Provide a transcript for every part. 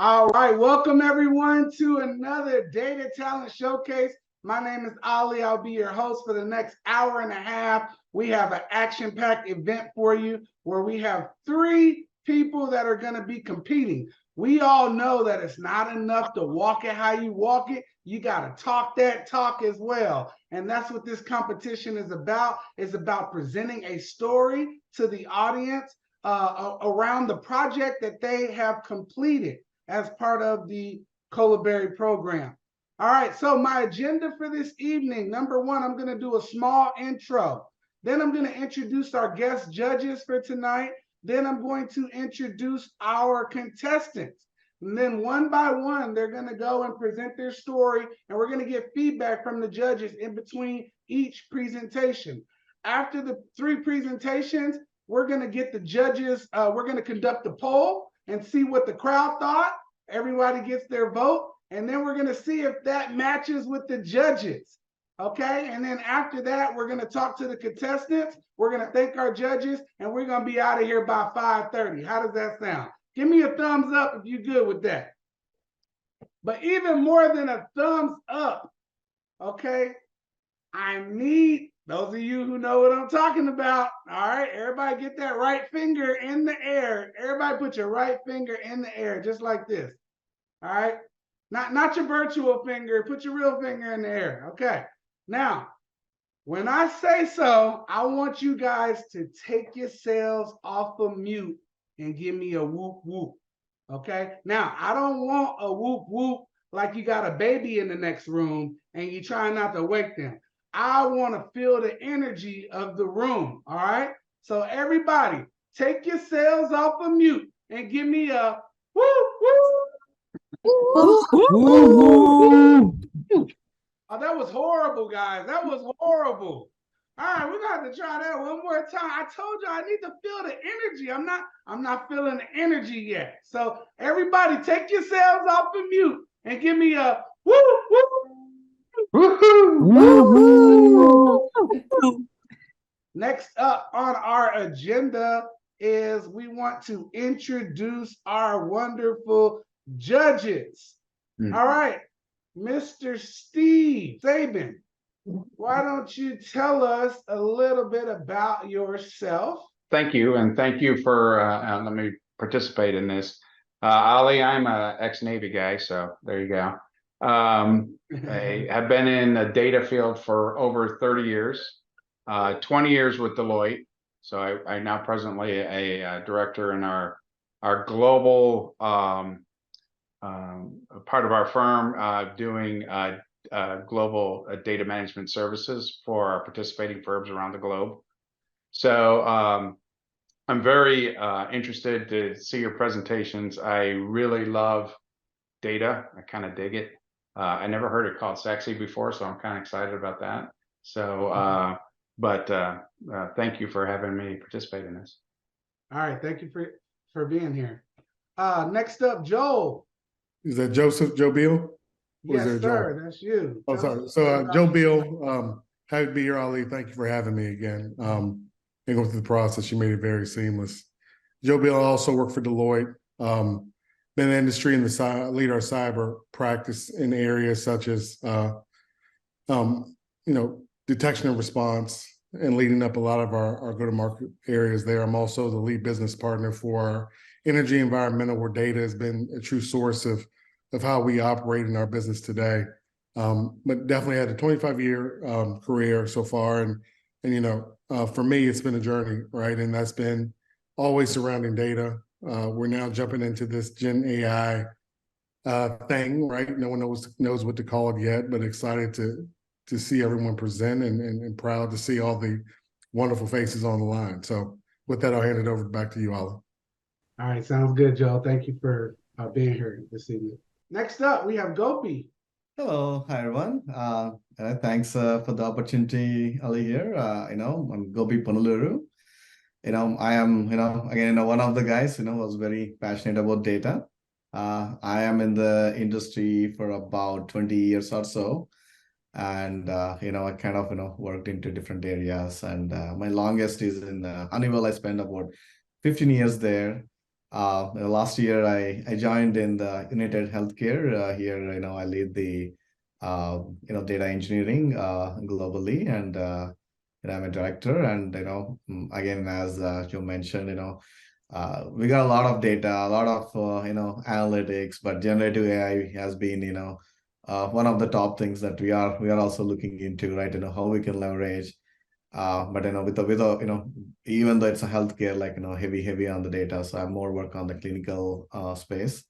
All right, welcome everyone to another Data Talent Showcase. My name is Ali. I'll be your host for the next hour and a half. We have an action-packed event for you where we have 3 people that are going to be competing. We all know that it's not enough to walk it how you walk it. You got to talk that talk as well. And that's what this competition is about. It's about presenting a story to the audience around the project that they have completed as part of the Colaberry program. All right, so my agenda for this evening, number 1, I'm going to do a small intro. Then I'm going to introduce our guest judges for tonight. Then I'm going to introduce our contestants. And then one by one, they're going to go and present their story, and we're going to get feedback from the judges in between each presentation. After the 3 presentations, we're going to get the judges, we're going to conduct a poll and see what the crowd thought. Everybody gets their vote, and then we're going to see if that matches with the judges. Okay, and then after that, we're going to talk to the contestants. We're going to thank our judges, and we're going to be out of here by 5:30. How does that sound? Give me a thumbs up if you're good with that. But even more than a thumbs up, okay, I need those of you who know what I'm talking about. All right, everybody get that right finger in the air. Everybody put your right finger in the air, just like this. All right, not your virtual finger. Put your real finger in the air. Okay. Now, when I say so, I want you guys to take yourselves off of mute and give me a whoop whoop. Okay. Now, I don't want a whoop whoop like you got a baby in the next room and you're trying not to wake them. I want to feel the energy of the room. All right. So everybody, take yourselves off of mute and give me a whoop whoop. Woo-hoo! Oh, that was horrible, guys. That was horrible. All right, we're gonna have to try that one more time. I told you I need to feel the energy. I'm not feeling the energy yet. So everybody, take yourselves off of mute and give me a woo woo. Woo-hoo! Next up on our agenda is we want to introduce our wonderful judges. All right, Mr. Steve Sabin, why don't you tell us a little bit about yourself? Thank you, and thank you for letting me participate in this. Ali, I'm an ex-Navy guy, so there you go. I have been in the data field for over 30 years, 20 years with Deloitte. So I now presently a director in our global part of our firm, doing global data management services for our participating firms around the globe. So I'm very interested to see your presentations. I really love data. I kind of dig it. I never heard it called sexy before, so I'm kind of excited about that. So, thank you for having me participate in this. All right, thank you for being here. Next up, Joel. Is that Joe Beal? Yes, sir. Joel? That's you. Oh, sorry. So Joe Beal, happy to be here, Ali. Thank you for having me again. And going through the process, you made it very seamless. Joe Beal also worked for Deloitte. Been in the industry and lead our cyber practice in areas such as detection and response, and leading up a lot of our go-to-market areas there. I'm also the lead business partner for energy environmental, where data has been a true source of how we operate in our business today. But definitely had a 25-year career so far. And for me, it's been a journey, right? And that's been always surrounding data. We're now jumping into this Gen AI thing, right? No one knows what to call it yet, but excited to see everyone present and proud to see all the wonderful faces on the line. So with that, I'll hand it over back to you, Alan. All right, sounds good, Joe. Thank you for being here this evening. Next up, we have Gopi. Hello, hi everyone. Thanks for the opportunity, Ali here. I'm Gopi Panuluru. I am, again, one of the guys, was very passionate about data. I am in the industry for about 20 years or so. And, I kind of, worked into different areas. And my longest is in Honeywell. I spent about 15 years there. Last year I joined in the United Healthcare. Here, I lead the data engineering globally, and I'm a director. And again, as you mentioned, we got a lot of data, a lot of analytics, but generative AI has been one of the top things that we are also looking into, right? How we can leverage. But with the even though it's a healthcare, like heavy on the data, so I'm more work on the clinical space.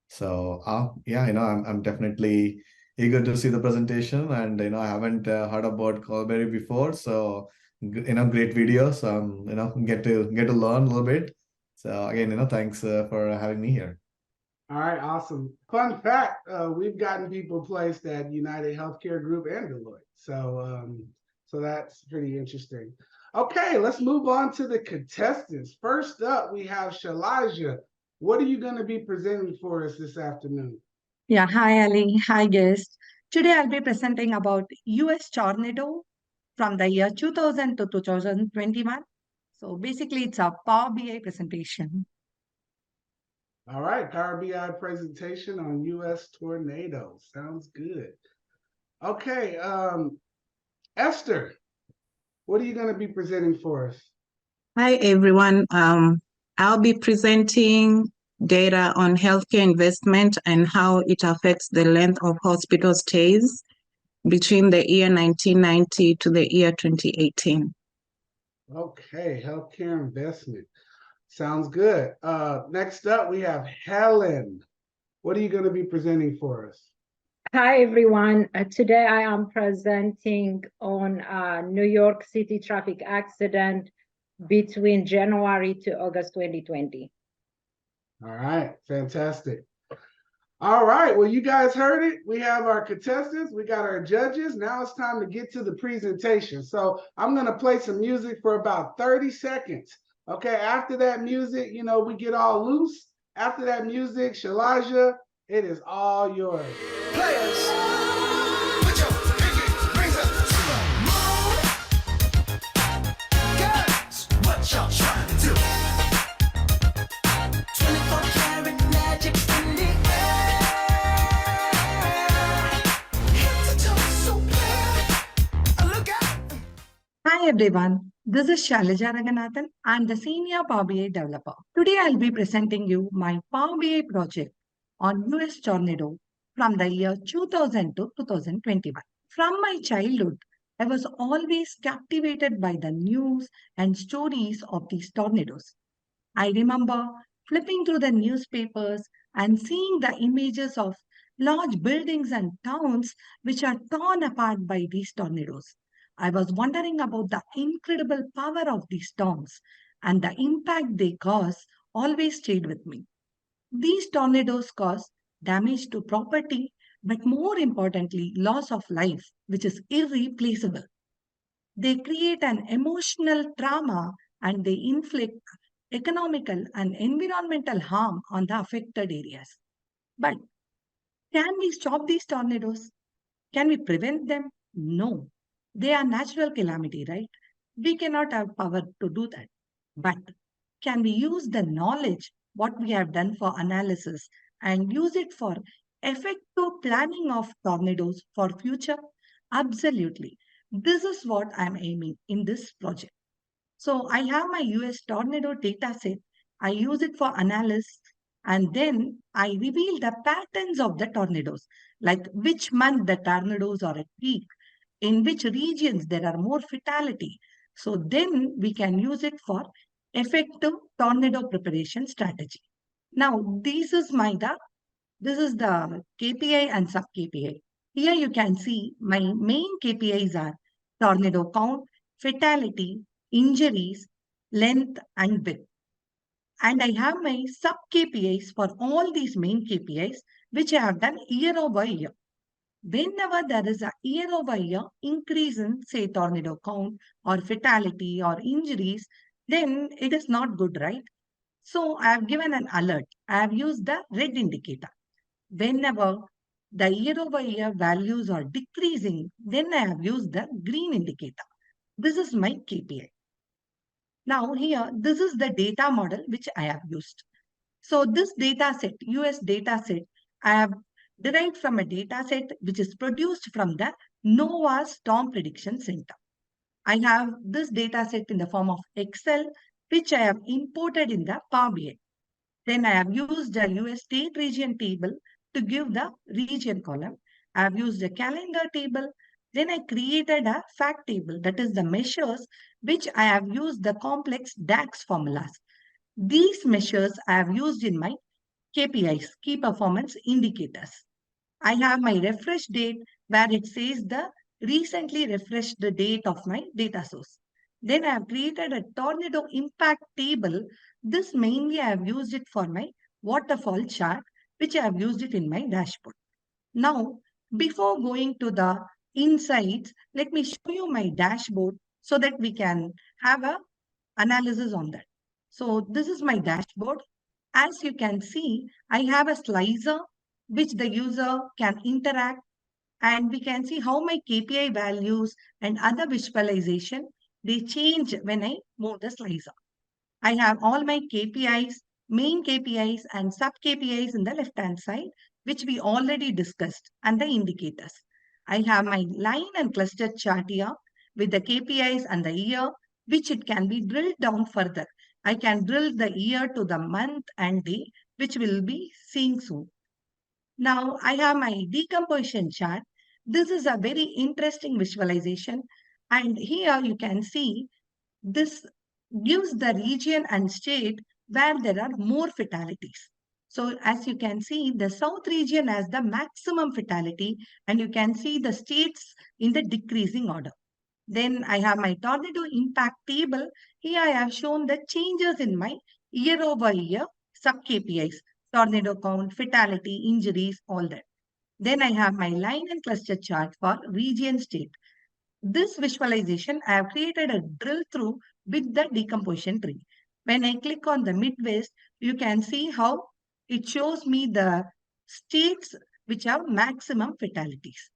So yeah, I'm definitely eager to see the presentation, and I haven't heard about Colaberry before, so great video. So get to learn a little bit. So again, thanks for having me here. All right, awesome. Fun fact, we've gotten people placed at United Healthcare Group and Deloitte. So that's pretty interesting. Okay, let's move on to the contestants. First up, we have Shalaja. What are you going to be presenting for us this afternoon? Yeah, hi Ali, hi guest. Today I'll be presenting about US tornado from the year 2000 to 2021. So basically it's a Power BI presentation. All right, Power BI presentation on US tornadoes. Sounds good. Okay, Esther, what are you going to be presenting for us? Hi, everyone. I'll be presenting data on healthcare investment and how it affects the length of hospital stays between the year 1990 to the year 2018. Okay, healthcare investment. Sounds good. Next up, we have Helen. What are you going to be presenting for us? Hi, everyone. Today I am presenting on New York City traffic accident between January to August 2020. All right, fantastic. All right, well, you guys heard it. We have our contestants, we got our judges. Now it's time to get to the presentation. So I'm going to play some music for about 30 seconds. Okay, after that music, we get all loose. After that music, Shalaja, it is all yours. Players, put your pinky rings up to the moon. Girls, what y'all trying to do? 24-karat magic in the air. Head to toe so clear. Look out. Hi everyone, this is Shailaja Raghunathan. I'm the Senior Power BI Developer. Today I'll be presenting you my Power BI project on US tornado from the year 2000 to 2021. From my childhood, I was always captivated by the news and stories of these tornadoes. I remember flipping through the newspapers and seeing the images of large buildings and towns which are torn apart by these tornadoes. I was wondering about the incredible power of these storms, and the impact they cause always stayed with me. These tornadoes cause damage to property, but more importantly, loss of life, which is irreplaceable. They create an emotional trauma and they inflict economical and environmental harm on the affected areas. But can we stop these tornadoes? Can we prevent them? No. They are natural calamity, right? We cannot have power to do that. But can we use the knowledge, what we have done for analysis, and use it for effective planning of tornadoes for future? Absolutely. This is what I'm aiming in this project. So I have my US tornado data set. I use it for analysis, and then I reveal the patterns of the tornadoes, like which month the tornadoes are at peak, in which regions there are more fatality. So then we can use it for effective tornado preparation strategy. Now, this is the KPI and sub KPI. Here you can see my main KPIs are tornado count, fatality, injuries, length, and width. And I have my sub KPIs for all these main KPIs, which I have done year over year. Whenever there is a year over year increase in, say, tornado count or fatality or injuries, then it is not good, right? So I have given an alert. I have used the red indicator. Whenever the year over year values are decreasing, then I have used the green indicator. This is my KPI. Now here, this is the data model which I have used. So this data set, US data set, I have derived from a data set which is produced from the NOAA Storm Prediction Center. I have this data set in the form of Excel, which I have imported in the Power BI. Then I have used a US state region table to give the region column. I have used a calendar table. Then I created a fact table, that is the measures, which I have used the complex DAX formulas. These measures I have used in my KPIs, key performance indicators. I have my refresh date where it says the recently refreshed date of my data source. Then I have created a tornado impact table. This mainly I have used it for my waterfall chart, which I have used it in my dashboard. Now, before going to the insights, let me show you my dashboard so that we can have a analysis on that. So this is my dashboard. As you can see, I have a slicer which the user can interact, and we can see how my KPI values and other visualization, they change when I move the slicer. I have all my KPIs, main KPIs and sub KPIs in the left-hand side, which we already discussed, and the indicators. I have my line and cluster chart here with the KPIs and the year, which it can be drilled down further. I can drill the year to the month and day, which we'll be seeing soon. Now I have my decomposition chart. This is a very interesting visualization. And here you can see this gives the region and state where there are more fatalities. So as you can see, the South region has the maximum fatality, and you can see the states in the decreasing order. Then I have my tornado impact table. Here I have shown the changes in my year-over-year sub-KPIs, tornado count, fatality, injuries, all that. Then I have my line and cluster chart for region state. This visualization, I have created a drill through with the decomposition tree. When I click on the Midwest, you can see how it shows me the states which have maximum fatalities.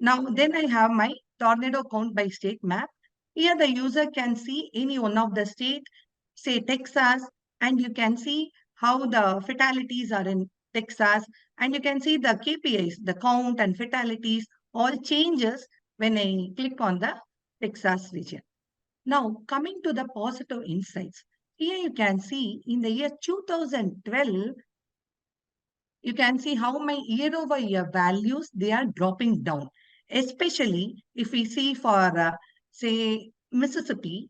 Now, then I have my tornado count by state map. Here the user can see any one of the state, say Texas, and you can see how the fatalities are in Texas, and you can see the KPIs, the count and fatalities, all changes when I click on the Texas region. Now, coming to the positive insights. Here you can see in the year 2012, you can see how my year-over-year values, they are dropping down. Especially if we see for, say, Mississippi,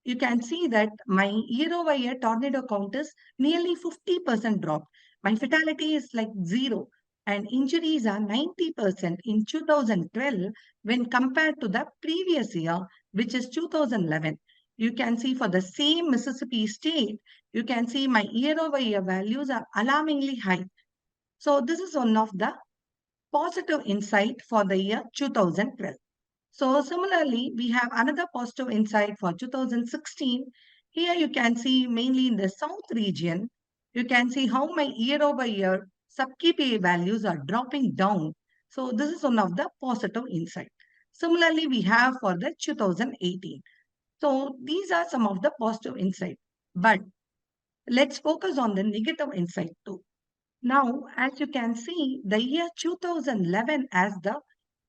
you can see that my year-over-year tornado count is nearly 50% drop. My fatality is like 0, and injuries are 90% in 2012 when compared to the previous year, which is 2011. You can see for the same Mississippi state, you can see my year-over-year values are alarmingly high. So this is one of the positive insight for the year 2012. So similarly, we have another positive insight for 2016. Here you can see mainly in the South region, you can see how my year-over-year sub-KPI values are dropping down. So this is one of the positive insight. Similarly, we have for the 2018. So these are some of the positive insight. But let's focus on the negative insight too. Now, as you can see, the year 2011 as the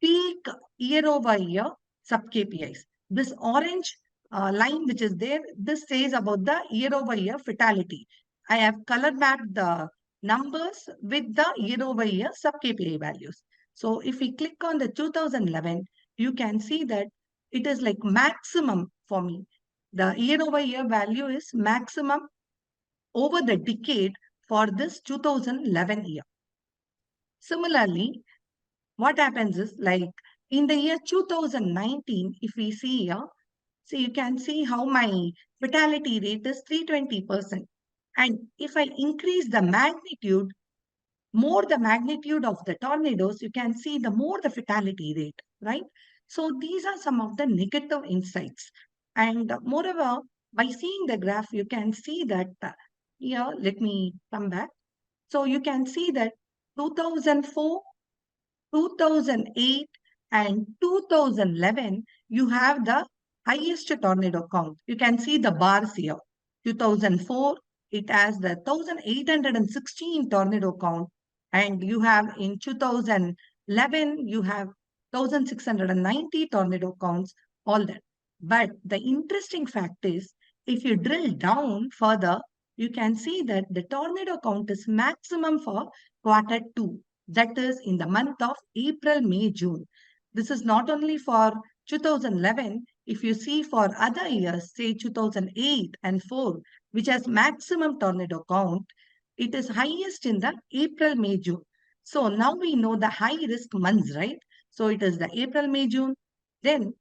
peak year-over-year sub-KPIs. This orange line which is there, this says about the year-over-year fatality. I have color mapped the numbers with the year-over-year sub-KPI values. So if we click on the 2011, you can see that it is like maximum for me. The year-over-year value is maximum over the decade for this 2011 year. Similarly, what happens is like in the year 2019, if we see here, so you can see how my fatality rate is 320%. And if I increase the magnitude, more the magnitude of the tornadoes, you can see the more the fatality rate, right? So these are some of the negative insights. And moreover, by seeing the graph, you can see that here, let me come back. So you can see that 2004, 2008, and 2011, you have the highest tornado count. You can see the bars here. 2004, it has the 1,816 tornado count. And you have in 2011, you have 1,690 tornado counts, all that. But the interesting fact is, if you drill down further, you can see that the tornado count is maximum for Q2, that is in the month of April, May, June. This is not only for 2011, if you see for other years, say 2008 and 4, which has maximum tornado count, it is highest in the April, May, June. So now we know the high risk months, right? So it is the April, May, June. Then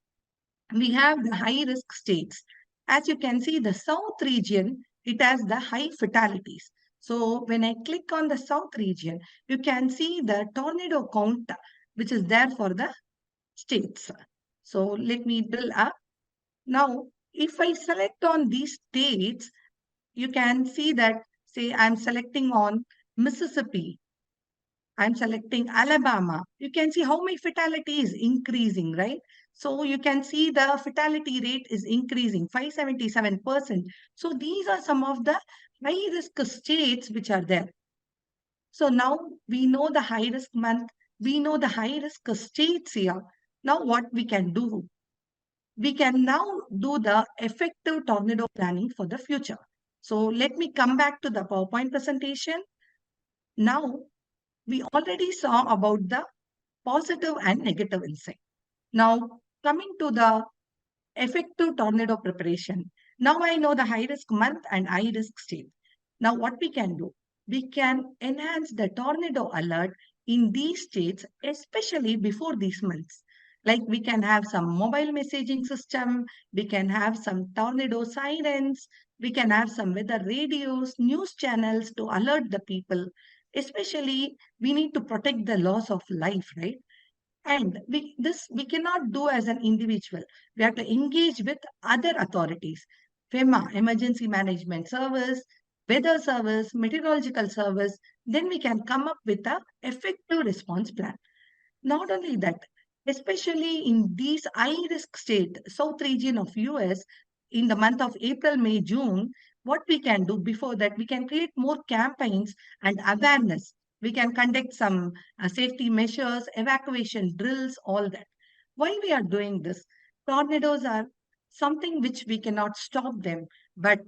we have the high risk states. As you can see, the south region, it has the high fatalities. So when I click on the south region, you can see the tornado count, which is there for the states. So let me drill up. Now, if I select on these states, you can see that, say, I'm selecting on Mississippi, I'm selecting Alabama. You can see how my fatality is increasing, right? So you can see the fatality rate is increasing 577%. So these are some of the high risk states which are there. So now we know the high risk month, we know the high risk states here. Now what we can do? We can now do the effective tornado planning for the future. So let me come back to the PowerPoint presentation. Now, we already saw about the positive and negative insight. Now, coming to the effective tornado preparation. Now I know the high risk month and high risk state. Now what we can do? We can enhance the tornado alert in these states, especially before these months. Like we can have some mobile messaging system, we can have some tornado sirens, we can have some weather radios, news channels to alert the people. Especially, we need to protect the loss of life, right? And we cannot do as an individual. We have to engage with other authorities, FEMA, Emergency Management Service, Weather Service, Meteorological Service. Then we can come up with a effective response plan. Not only that, especially in these high-risk state, South region of US, in the month of April, May, June, what we can do before that, we can create more campaigns and awareness. We can conduct some safety measures, evacuation drills, all that. Why we are doing this? Tornadoes are something which we cannot stop them, but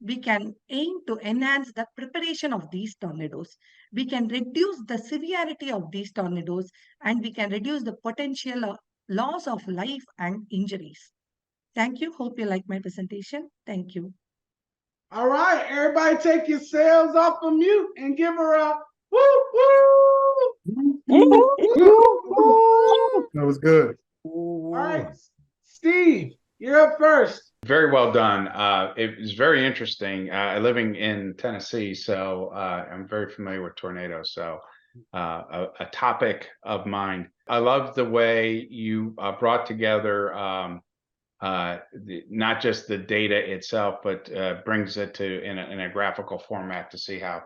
we can aim to enhance the preparation of these tornadoes. We can reduce the severity of these tornadoes, and we can reduce the potential loss of life and injuries. Thank you. Hope you like my presentation. Thank you. All right, everybody take yourselves off of mute and give her a woo woo. That was good. All right, Steve, you're up first. Very well done. It was very interesting. Living in Tennessee, so I'm very familiar with tornadoes. So a topic of mine. I love the way you brought together not just the data itself, but brings it to in a graphical format to see how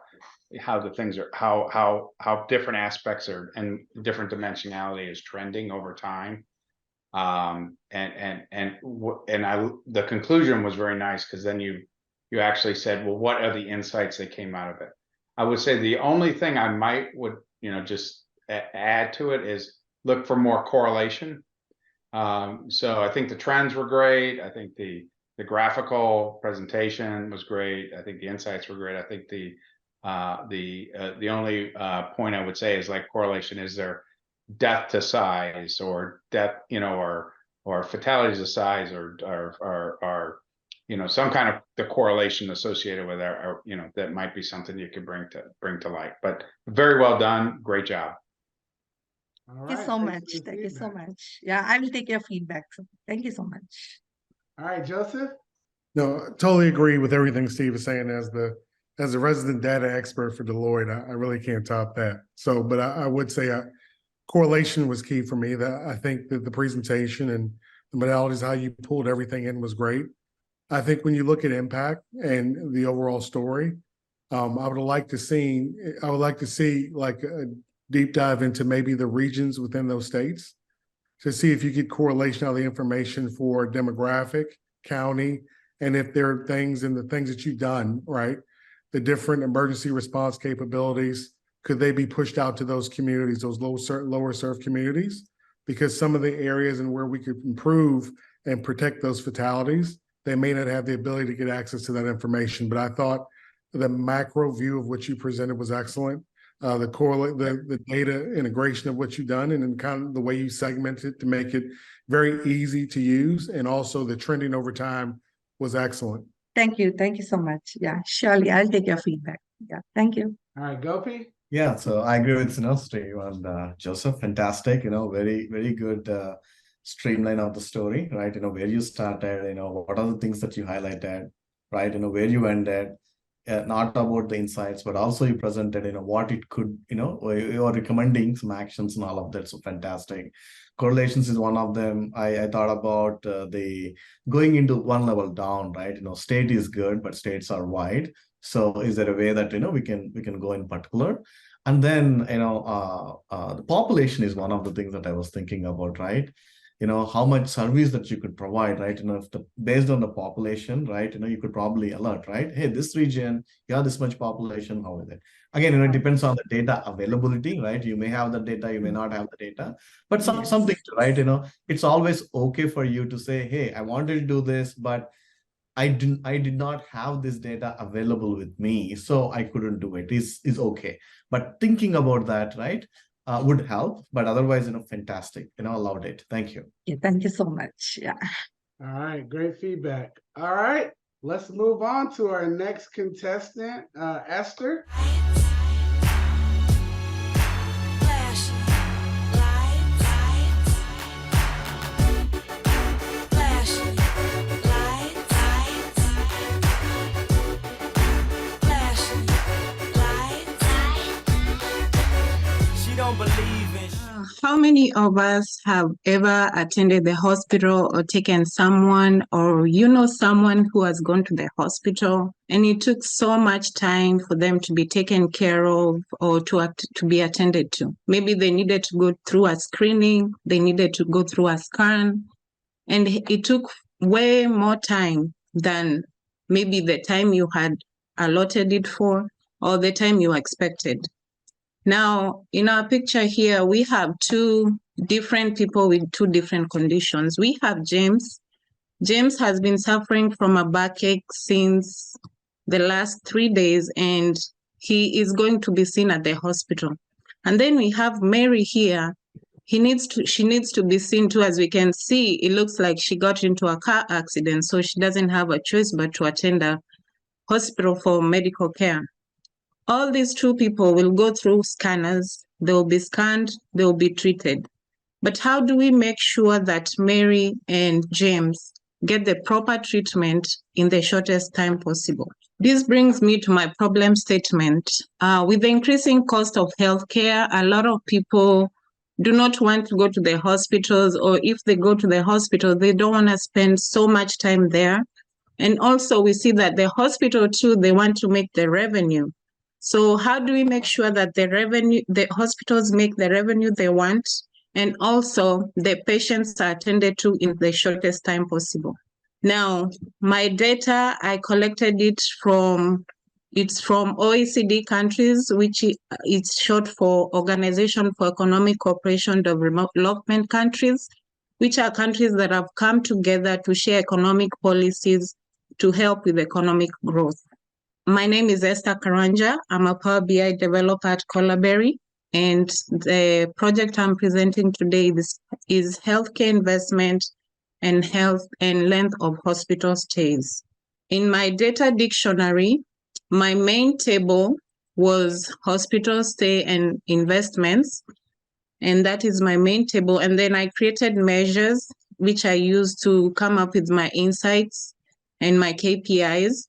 the things are, how different aspects are and different dimensionality is trending over time. The conclusion was very nice, because then you actually said, well, what are the insights that came out of it? I would say the only thing I would just add to it is look for more correlation. So I think the trends were great. I think the graphical presentation was great. I think the insights were great. I think the only point I would say is like correlation. Is there death to size, or death, or fatalities to size, or some kind of the correlation associated with that, or that might be something you could bring to light. But very well done. Great job. All Thank you so much. Thank you so much. Yeah, I will take your feedback. So thank you so much. All right, Joseph. No, I totally agree with everything Steve is saying. As the resident data expert for Deloitte, I really can't top that. So, but I would say correlation was key for me. That I think that the presentation and the modalities, how you pulled everything in, was great. I think when you look at impact and the overall story, I would like to see like a deep dive into maybe the regions within those states to see if you get correlation of the information for demographic, county, and if there are things in the things that you've done, right, the different emergency response capabilities, could they be pushed out to those communities, those lower served communities? Because some of the areas in where we could improve and protect those fatalities, they may not have the ability to get access to that information. But I thought the macro view of what you presented was excellent. The data integration of what you've done, and then kind of the way you segment it to make it very easy to use, and also the trending over time was excellent. Thank you. Thank you so much. Yeah, surely I'll take your feedback. Yeah, thank you. All right, Gopi. Yeah, so I agree with Steve and Joseph. Fantastic, very, very good streamline of the story, right? Where you started, what are the things that you highlighted, right? Where you ended, not about the insights, but also you presented, what it could, you're recommending some actions and all of that. So fantastic. Correlations is one of them. I thought about the going into one level down, right? State is good, but states are wide. So is there a way that we can go in particular? And then the population is one of the things that I was thinking about, right? How much service that you could provide, right? Based on the population, right? You could probably alert, right? Hey, this region, you have this much population, how is it? Again, it depends on the data availability, right? You may have the data, you may not have the data, but something, right? It's always okay for you to say, hey, I wanted to do this, but I did not have this data available with me, so I couldn't do it. Is okay. But thinking about that, right, would help. But otherwise, fantastic. Allowed it. Thank you. Yeah, thank you so much. Yeah. All right, great feedback. All right, let's move on to our next contestant, Esther. How many of us have ever attended the hospital or taken someone, or someone who has gone to the hospital and it took so much time for them to be taken care of or to be attended to? Maybe they needed to go through a screening, they needed to go through a scan, and it took way more time than maybe the time you had allotted it for or the time you expected. Now, in our picture here, we have two different people with two different conditions. We have James. James has been suffering from a backache since the last 3 days, and he is going to be seen at the hospital. And then we have Mary here. She needs to be seen too. As we can see, it looks like she got into a car accident, so she doesn't have a choice but to attend a hospital for medical care. All these two people will go through scanners, they will be scanned, they will be treated. But how do we make sure that Mary and James get the proper treatment in the shortest time possible? This brings me to my problem statement. With the increasing cost of healthcare, a lot of people do not want to go to the hospitals, or if they go to the hospital, they don't want to spend so much time there. And also we see that the hospital too, they want to make the revenue. So how do we make sure that the hospitals make the revenue they want, and also the patients are attended to in the shortest time possible? Now, my data, I collected it from OECD countries, which is short for Organization for Economic Cooperation Development countries, which are countries that have come together to share economic policies to help with economic growth. My name is Esther Karanja. I'm a Power BI developer at Colaberry, and the project I'm presenting today is healthcare investment and health and length of hospital stays. In my data dictionary, my main table was hospital stay and investments, and that is my main table. And then I created measures which I used to come up with my insights and my KPIs.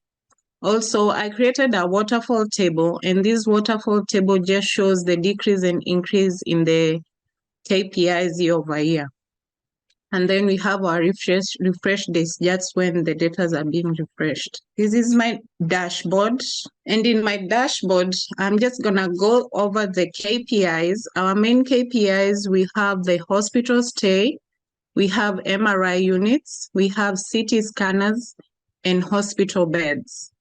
Also, I created a waterfall table, and this waterfall table just shows the decrease and increase in the KPIs year over year. And then we have our refresh days, just when the data are being refreshed. This is my dashboard. And in my dashboard, I'm just gonna go over the KPIs. Our main KPIs, we have the hospital stay, we have MRI units, we have CT scanners, and hospital beds.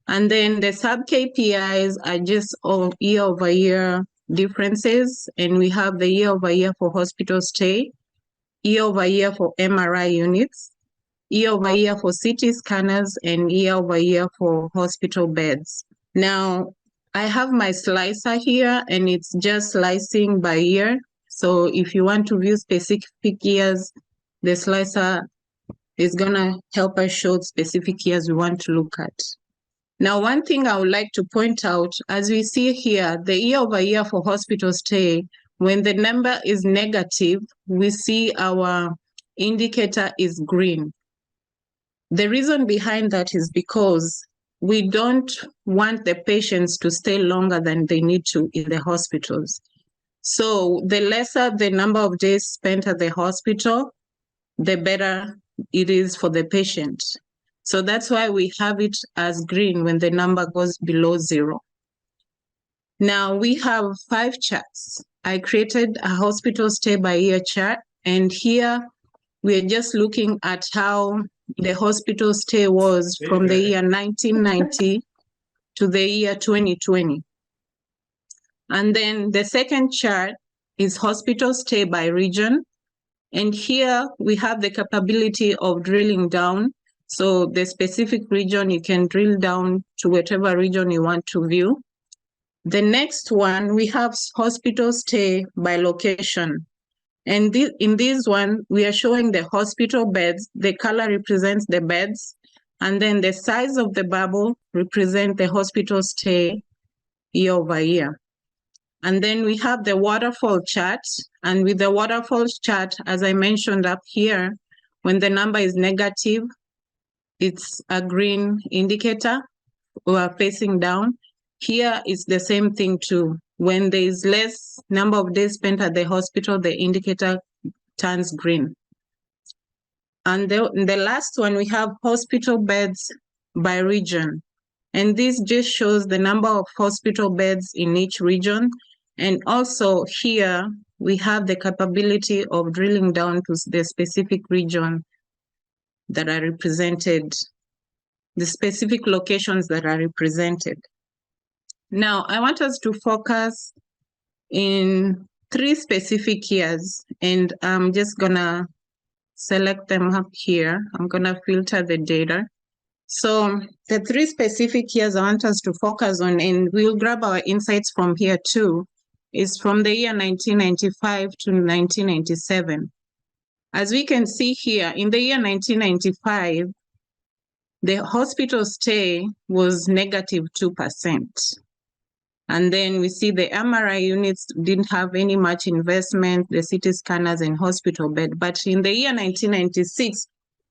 And then the sub KPIs are just all year-over-year differences. And we have the year-over-year for hospital stay, year-over-year for MRI units, year-over-year for CT scanners, and year-over-year for hospital beds. Now, I have my slicer here, and it's just slicing by year. So if you want to view specific years, the slicer is gonna help us show specific years we want to look at. Now, one thing I would like to point out, as we see here, the year-over-year for hospital stay, when the number is negative, we see our indicator is green. The reason behind that is because we don't want the patients to stay longer than they need to in the hospitals. So the lesser the number of days spent at the hospital, the better it is for the patient. So that's why we have it as green when the number goes below 0. Now we have 5 charts. I created a hospital stay by year chart, and here we're just looking at how the hospital stay was from the year 1990 to the year 2020. And then the second chart is hospital stay by region. And here we have the capability of drilling down. So the specific region, you can drill down to whatever region you want to view. The next one, we have hospital stay by location. And in this one, we are showing the hospital beds. The color represents the beds. And then the size of the bubble represents the hospital stay year over year. And then we have the waterfall chart. And with the waterfall chart, as I mentioned up here, when the number is negative, it's a green indicator. We are facing down. Here is the same thing too. When there is less number of days spent at the hospital, the indicator turns green. And the last one, we have hospital beds by region. And this just shows the number of hospital beds in each region. And also here, we have the capability of drilling down to the specific region that are represented, the specific locations that are represented. Now, I want us to focus in 3 specific years, and I'm just gonna select them up here. I'm gonna filter the data. So the 3 specific years I want us to focus on, and we'll grab our insights from here too, is from the year 1995 to 1997. As we can see here, in the year 1995, the hospital stay was negative 2%. And then we see the MRI units didn't have any much investment, the CT scanners and hospital bed. But in the year 1996,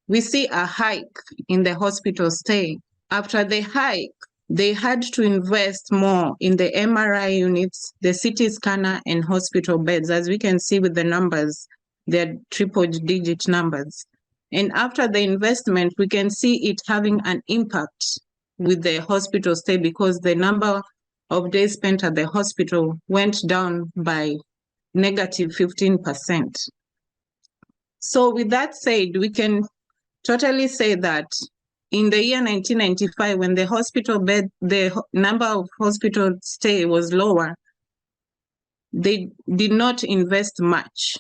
we see a hike in the hospital stay. After the hike, they had to invest more in the MRI units, the CT scanner and hospital beds. As we can see with the numbers, they're triple-digit numbers. And after the investment, we can see it having an impact with the hospital stay because the number of days spent at the hospital went down by negative 15%. So with that said, we can totally say that in the year 1995, when the hospital bed, the number of hospital stay was lower, they did not invest much.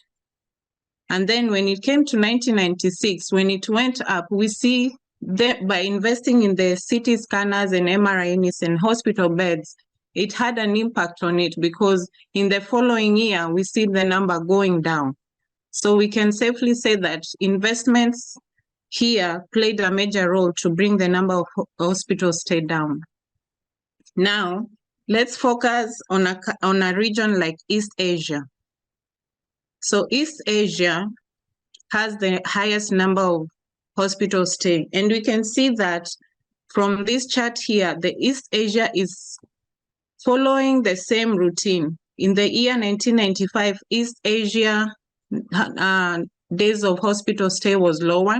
And then when it came to 1996, when it went up, we see that by investing in the CT scanners and MRI units and hospital beds, it had an impact on it because in the following year, we see the number going down. So we can safely say that investments here played a major role to bring the number of hospital stay down. Now, let's focus on a region like East Asia. So East Asia has the highest number of hospital stay. And we can see that from this chart here, the East Asia is following the same routine. In the year 1995, East Asia days of hospital stay was lower,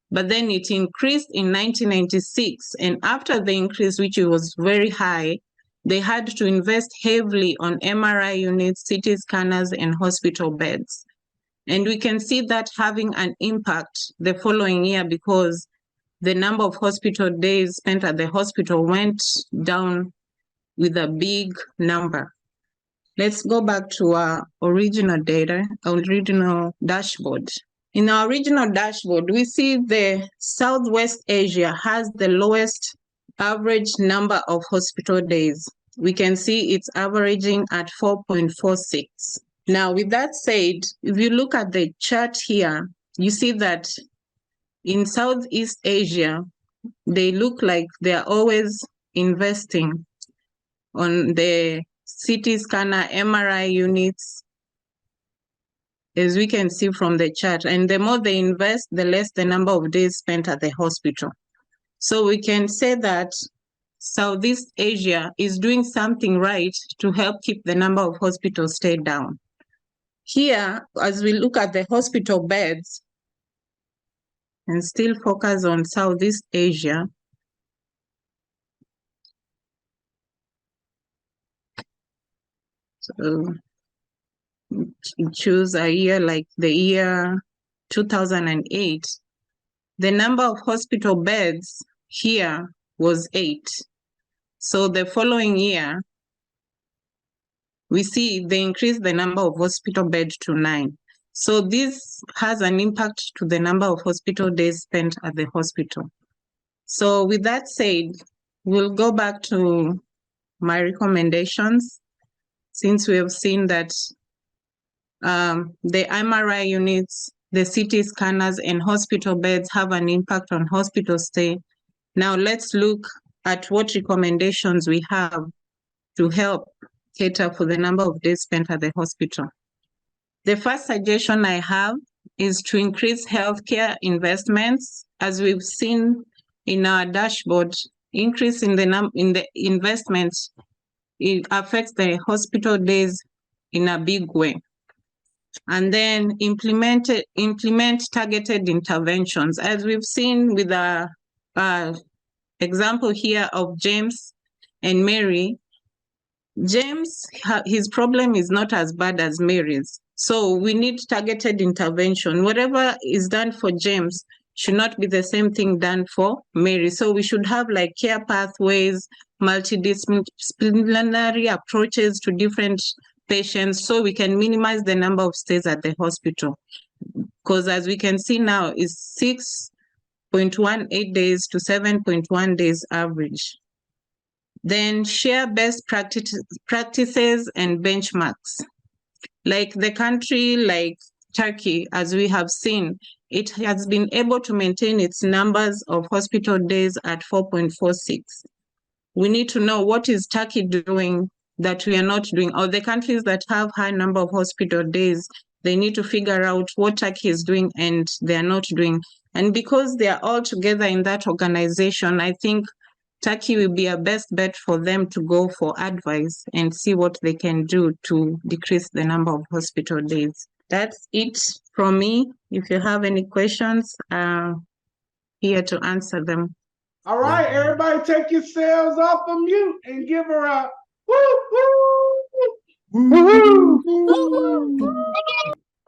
but then it increased in 1996. And after the increase, which was very high, they had to invest heavily on MRI units, CT scanners, and hospital beds. And we can see that having an impact the following year because the number of hospital days spent at the hospital went down with a big number. Let's go back to our original data, original dashboard. In our original dashboard, we see the Southwest Asia has the lowest average number of hospital days. We can see it's averaging at 4.46. Now, with that said, if you look at the chart here, you see that in Southeast Asia, they look like they're always investing on the CT scanner, MRI units, as we can see from the chart. And the more they invest, the less the number of days spent at the hospital. So we can say that Southeast Asia is doing something right to help keep the number of hospital stay down. Here, as we look at the hospital beds, and still focus on Southeast Asia, so choose a year like the year 2008, the number of hospital beds here was 8. So the following year, we see they increased the number of hospital beds to 9. So this has an impact to the number of hospital days spent at the hospital. So with that said, we'll go back to my recommendations, since we have seen that the MRI units, the CT scanners, and hospital beds have an impact on hospital stay. Now let's look at what recommendations we have to help cater for the number of days spent at the hospital. The first suggestion I have is to increase healthcare investments. As we've seen in our dashboard, increase in the investments, it affects the hospital days in a big way. And then implement targeted interventions. As we've seen with our example here of James and Mary, James, his problem is not as bad as Mary's. So we need targeted intervention. Whatever is done for James should not be the same thing done for Mary. So we should have like care pathways, multidisciplinary approaches to different patients, so we can minimize the number of stays at the hospital. Because as we can see now, is 6.18 days to 7.1 days average. Then share best practices and benchmarks. Like the country like Turkey, as we have seen, it has been able to maintain its numbers of hospital days at 4.46. We need to know what is Turkey doing that we are not doing, or the countries that have high number of hospital days, they need to figure out what Turkey is doing and they are not doing. And because they are all together in that organization, I think Turkey will be a best bet for them to go for advice and see what they can do to decrease the number of hospital days. That's it from me. If you have any questions, here to answer them. All right, everybody take yourselves off of mute and give her a woo, woo, woo.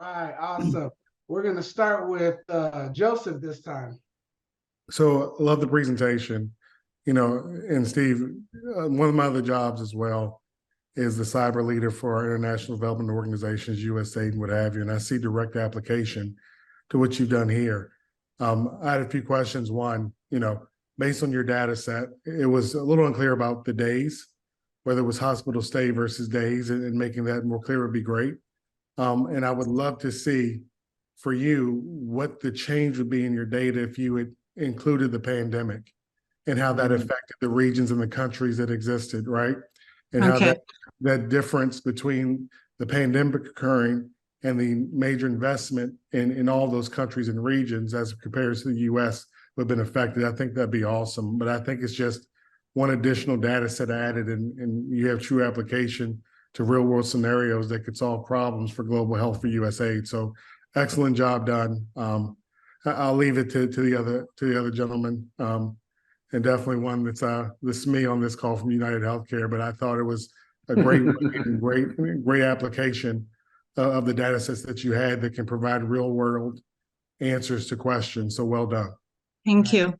All right, awesome. We're going to start with Joseph this time. So I love the presentation, you know, and Steve, one of my other jobs as well is the cyber leader for our international development organizations, USAID and what have you. And I see direct application to what you've done here. I had a few questions. One, you know, based on your data set, it was a little unclear about the days, whether it was hospital stay versus days, and making that more clear would be great. And I would love to see for you what the change would be in your data if you had included the pandemic and how that affected the regions and the countries that existed, right? And how that difference between the pandemic occurring and the major investment in all those countries and regions as compared to the US would have been affected. I think that'd be awesome. But I think it's just one additional data set added, and you have true application to real world scenarios that could solve problems for global health for USAID. So excellent job done. I'll leave it to the other gentleman. And definitely one that's this is me on this call from United Healthcare, but I thought it was a great, great application of the data sets that you had that can provide real world answers to questions. So well done. Thank you.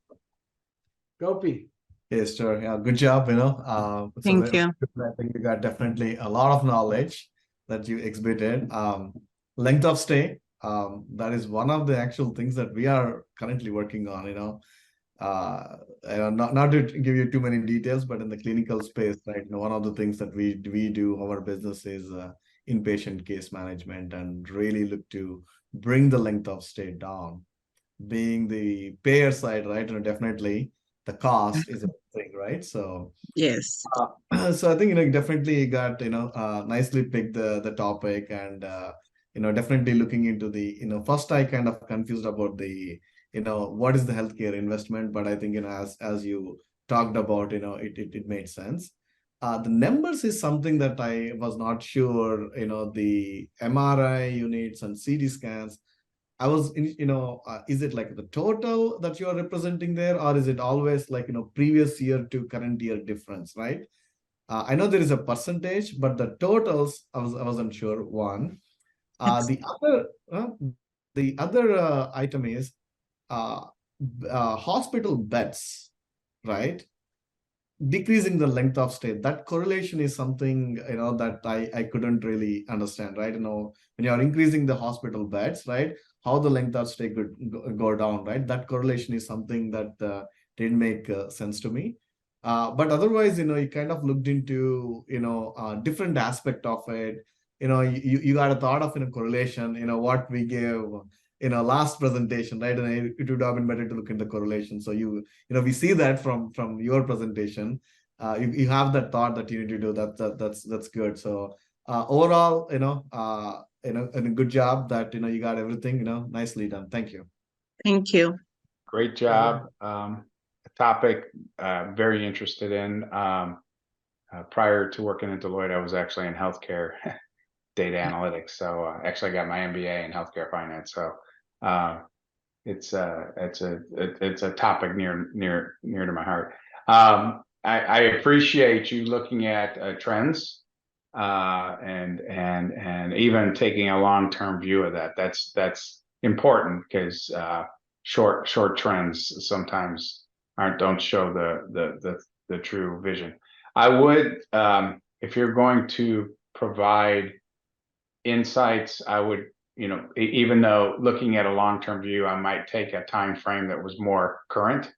Gopi. Yes, sure. Yeah, good job. Thank you. I think you got definitely a lot of knowledge that you exhibited. Length of stay. That is one of the actual things that we are currently working on. Not to give you too many details, but in the clinical space, right? One of the things that we do, our business is inpatient case management, and really look to bring the length of stay down. Being the payer side, right? Definitely the cost is a thing, right? So Yes. so I think definitely got nicely picked the topic, and definitely looking into the first I kind of confused about the what is the healthcare investment, but I think as you talked about it made sense. The numbers is something that I was not sure. The MRI units and CT scans. I was is it like the total that you are representing there, or is it always like previous year to current year difference, right? I know there is a percentage, but the totals I wasn't sure. One, the other item is uh, hospital beds, right? Decreasing the length of stay. That correlation is something that I couldn't really understand, right? When you are increasing the hospital beds, right, how the length of stay could go down, right? That correlation is something that didn't make sense to me. But otherwise, you kind of looked into different aspect of it. You got a thought of correlation. What we gave last presentation, right? And it would have been better to look into correlation. So we see that from your presentation. You have that thought that you need to do that's good. So overall, and a good job that you got everything nicely done. Thank you. Thank you. Great job. A topic very interested in. Prior to working at Deloitte, I was actually in healthcare data analytics. So actually I got my MBA in healthcare finance. So it's a topic near to my heart. I appreciate you looking at trends and even taking a long-term view of that. That's important, because short trends sometimes don't show the true vision. I would, if you're going to provide insights, I would, even though looking at a long-term view, I might take a time frame that was more current.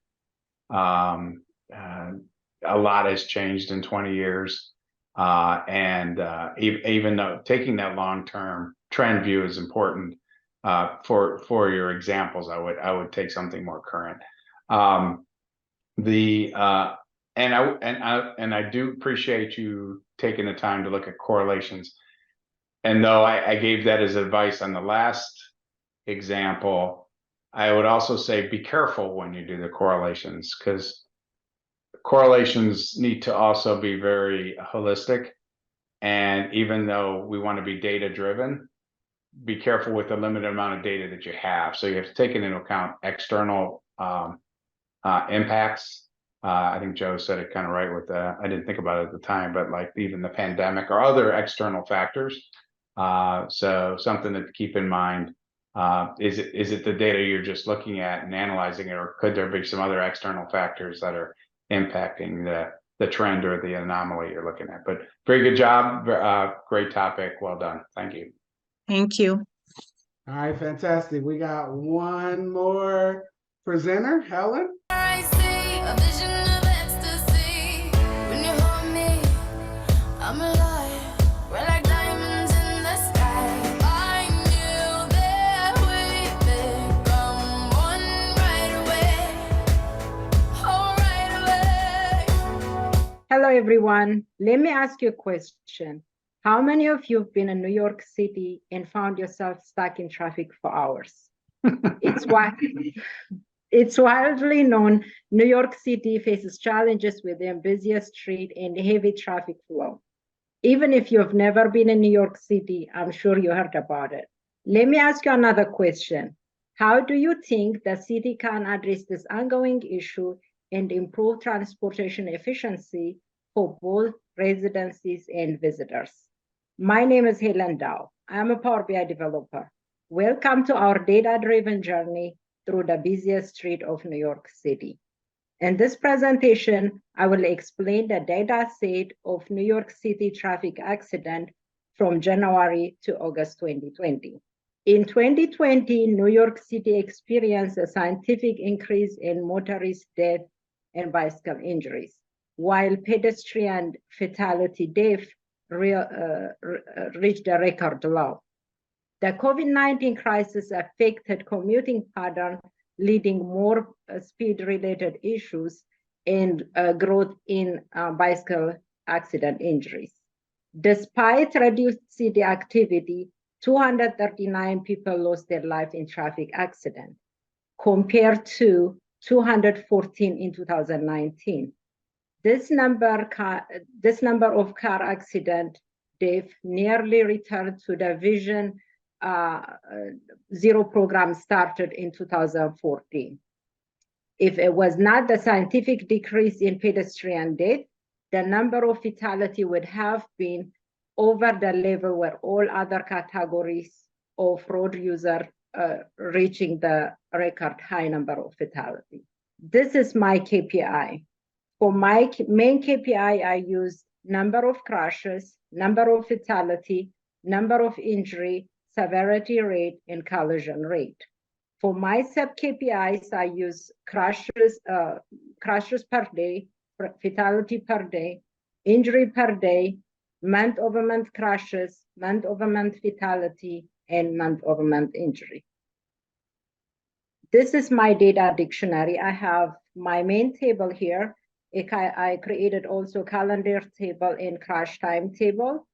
A lot has changed in 20 years. And even though taking that long-term trend view is important, for your examples, I would take something more current. And I do appreciate you taking the time to look at correlations. And though I gave that as advice on the last example, I would also say be careful when you do the correlations, because correlations need to also be very holistic. And even though we want to be data driven, be careful with the limited amount of data that you have. So you have to take into account external impacts. I think Joe said it kind of right with I didn't think about it at the time, but like even the pandemic or other external factors. So something to keep in mind. Is it the data you're just looking at and analyzing it, or could there be some other external factors that are impacting the trend or the anomaly you're looking at? But very good job. Great topic. Well done. Thank you. Thank you. All right, fantastic. We got one more presenter, Helen. I see a vision of ecstasy. When you hold me, I'm alive. We're like diamonds in the sky. I knew that we'd become one right away. Oh, right away. Hello, everyone. Let me ask you a question. How many of you have been in New York City and found yourself stuck in traffic for hours? It's widely known New York City faces challenges with their busiest street and heavy traffic flow. Even if you've never been in New York City, I'm sure you heard about it. Let me ask you another question. How do you think the city can address this ongoing issue and improve transportation efficiency for both residences and visitors? My name is Helen Dow. I'm a Power BI developer. Welcome to our data-driven journey through the busiest street of New York City. In this presentation, I will explain the data set of New York City traffic accident from January to August 2020. In 2020, New York City experienced a scientific increase in motorist death and bicycle injuries, while pedestrian fatality death reached a record low. The COVID-19 crisis affected commuting patterns, leading more speed-related issues and growth in bicycle accident injuries. Despite reduced city activity, 239 people lost their life in traffic accidents, compared to 214 in 2019. This number of car accident deaths nearly returned to the Vision Zero program started in 2014. If it was not the scientific decrease in pedestrian death, the number of fatalities would have been over the level where all other categories of road users reaching the record high number of fatalities. This is my KPI. For my main KPI, I use number of crashes, number of fatality, number of injury, severity rate, and collision rate. For my sub-KPIs, I use crashes per day, fatality per day, injury per day, month-over-month crashes, month-over-month fatality, and month-over-month injury. This is my data dictionary. I have my main table here. I created also calendar table and crash time table.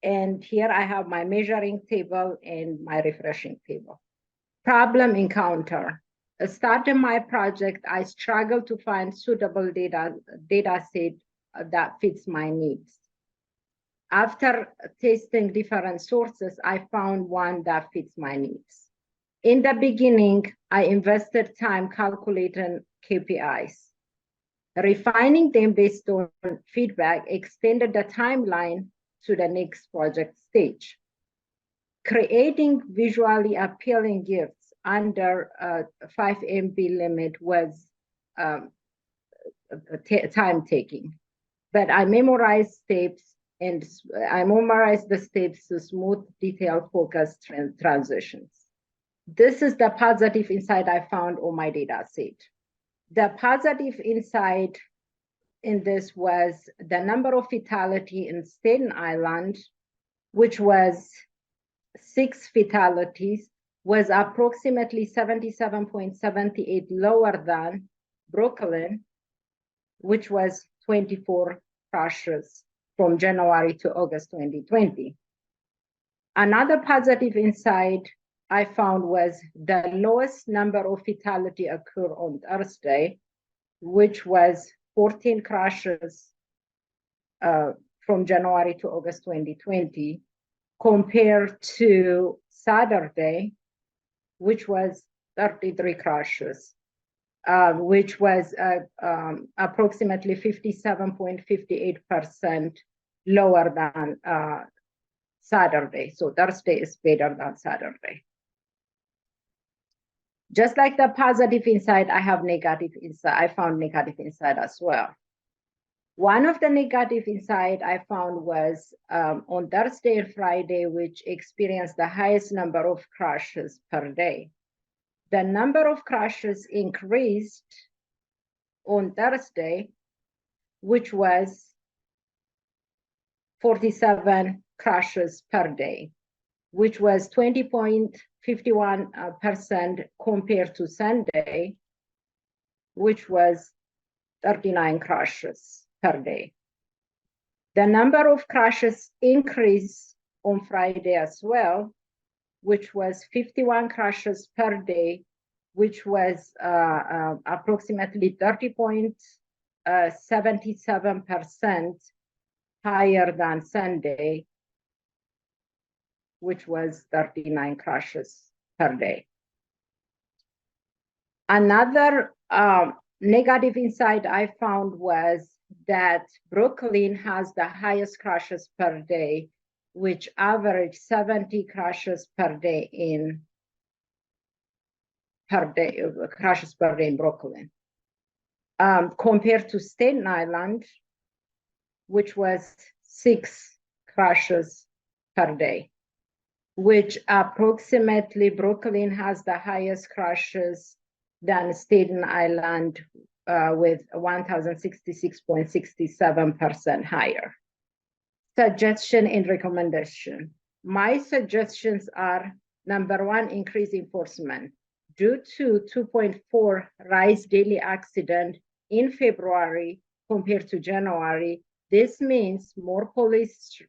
And here I have my measuring table and my refreshing table. Problem encounter. Starting my project, I struggled to find suitable data set that fits my needs. After testing different sources, I found one that fits my needs. In the beginning, I invested time calculating KPIs. Refining them based on feedback extended the timeline to the next project stage. Creating visually appealing gifts under 5 MB limit was time-taking, but I memorized steps and I memorized the steps to smooth, detailed, focused transitions. This is the positive insight I found on my data set. The positive insight in this was the number of fatality in Staten Island, which was 6 fatalities, was approximately 77.78 lower than Brooklyn, which was 24 crashes from January to August 2020. Another positive insight I found was the lowest number of fatality occur on Thursday, which was 14 crashes from January to August 2020, compared to Saturday, which was 33 crashes, which was approximately 57.58% lower than Saturday. So Thursday is better than Saturday. Just like the positive insight, I have negative insight. I found negative insight as well. One of the negative insight I found was on Thursday and Friday, which experienced the highest number of crashes per day. The number of crashes increased on Thursday, which was 47 crashes per day, which was 20.51% compared to Sunday, which was 39 crashes per day. The number of crashes increased on Friday as well, which was 51 crashes per day, which was approximately 30.77% higher than Sunday, which was 39 crashes per day. Another negative insight I found was that Brooklyn has the highest crashes per day, which average 70 crashes per day in Brooklyn. compared to Staten Island, which was 6 crashes per day, which approximately Brooklyn has the highest crashes than Staten Island with 1,066.67% higher. Suggestion and recommendation. My suggestions are, number 1, increase enforcement. Due to 2.4 rise daily accident in February compared to January, this means more police,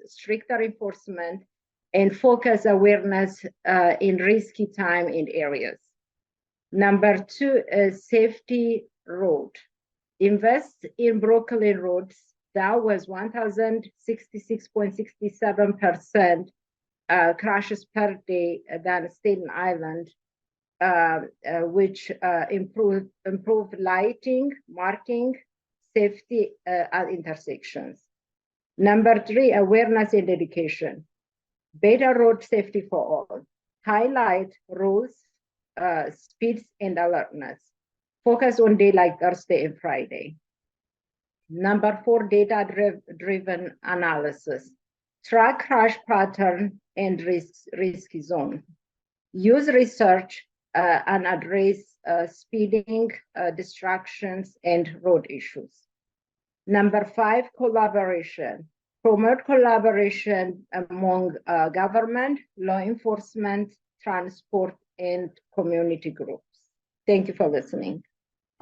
stricter enforcement, and focus awareness in risky time in areas. Number 2 is safety road. Invest in Brooklyn roads. That was 1,066.67% crashes per day than Staten Island, which improved lighting, marking, safety at intersections. Number 3, awareness and education. Better road safety for all. Highlight rules, speeds, and alertness. Focus on day like Thursday and Friday. Number 4, data-driven analysis. Track crash pattern and risk zone. Use research and address speeding, distractions, and road issues. Number 5, collaboration. Promote collaboration among government, law enforcement, transport, and community groups. Thank you for listening.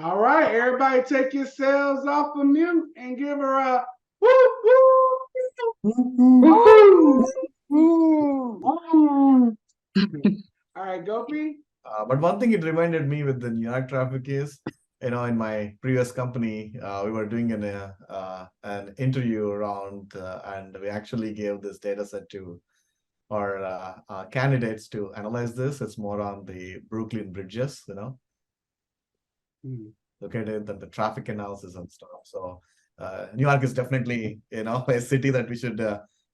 All right, everybody take yourselves off of mute and give her a whoop, whoop. All right, Gopi. But one thing it reminded me with the New York traffic is, in my previous company, we were doing an interview round, and we actually gave this data set to our candidates to analyze this. It's more on the Brooklyn bridges, look at it, the traffic analysis and stuff. So New York is definitely, a city that we should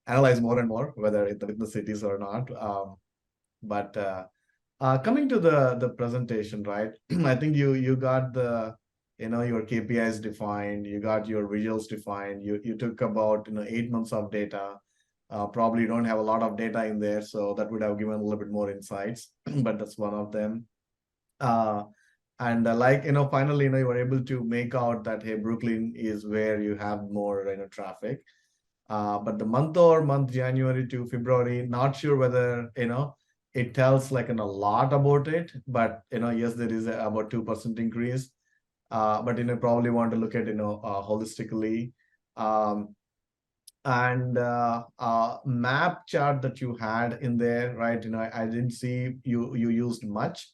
analyze more and more, whether in the cities or not. But coming to the presentation, right? I think you got the, your KPIs defined, you got your visuals defined, you took about 8 months of data. Probably don't have a lot of data in there, so that would have given a little bit more insights, but that's one of them. And finally, you were able to make out that, hey, Brooklyn is where you have more, traffic. But the month-over-month, January to February, not sure whether, it tells a lot about it, but, yes, there is about 2% increase. But, probably want to look at, holistically. And map chart that you had in there, right? I didn't see you used much.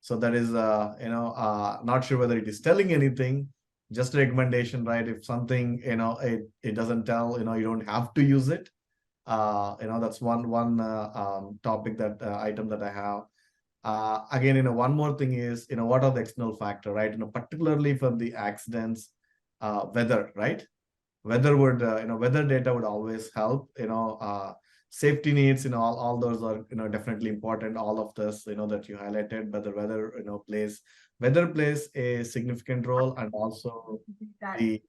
So that is, not sure whether it is telling anything, just a recommendation, right? If something, it doesn't tell, you don't have to use it. That's one topic item that I have. Again, one more thing is, what are the external factor, right? Particularly for the accidents, weather, right? Weather would, weather data would always help, safety needs, all those are, definitely important. All of this, that you highlighted, but the weather, weather plays a significant role, and also the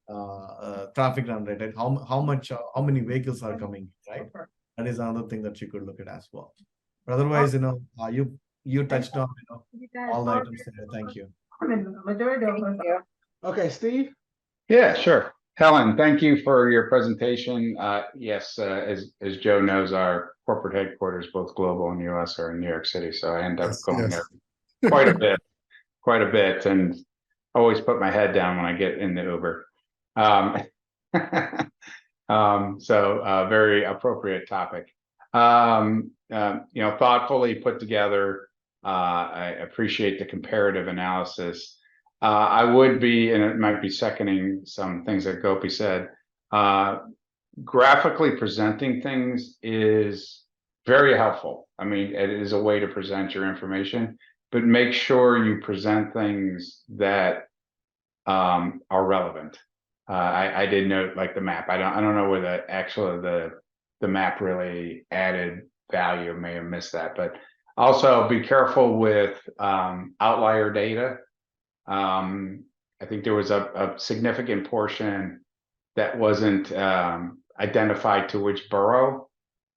traffic run rate, and how many vehicles are coming, right? That is another thing that you could look at as well. But otherwise, you touched on, all the items there. Thank you. Okay, Steve. Yeah, sure. Helen, thank you for your presentation. Yes, as Joe knows, our corporate headquarters, both global and US, are in New York City. So I end up going there quite a bit, and always put my head down when I get in the Uber. So very appropriate topic. Thoughtfully put together. I appreciate the comparative analysis. I would be, and it might be seconding some things that Gopi said, graphically presenting things is very helpful. I mean, it is a way to present your information, but make sure you present things that are relevant. I did note the map. I don't know where the map really added value. I may have missed that, but also be careful with outlier data. I think there was a significant portion that wasn't identified to which borough.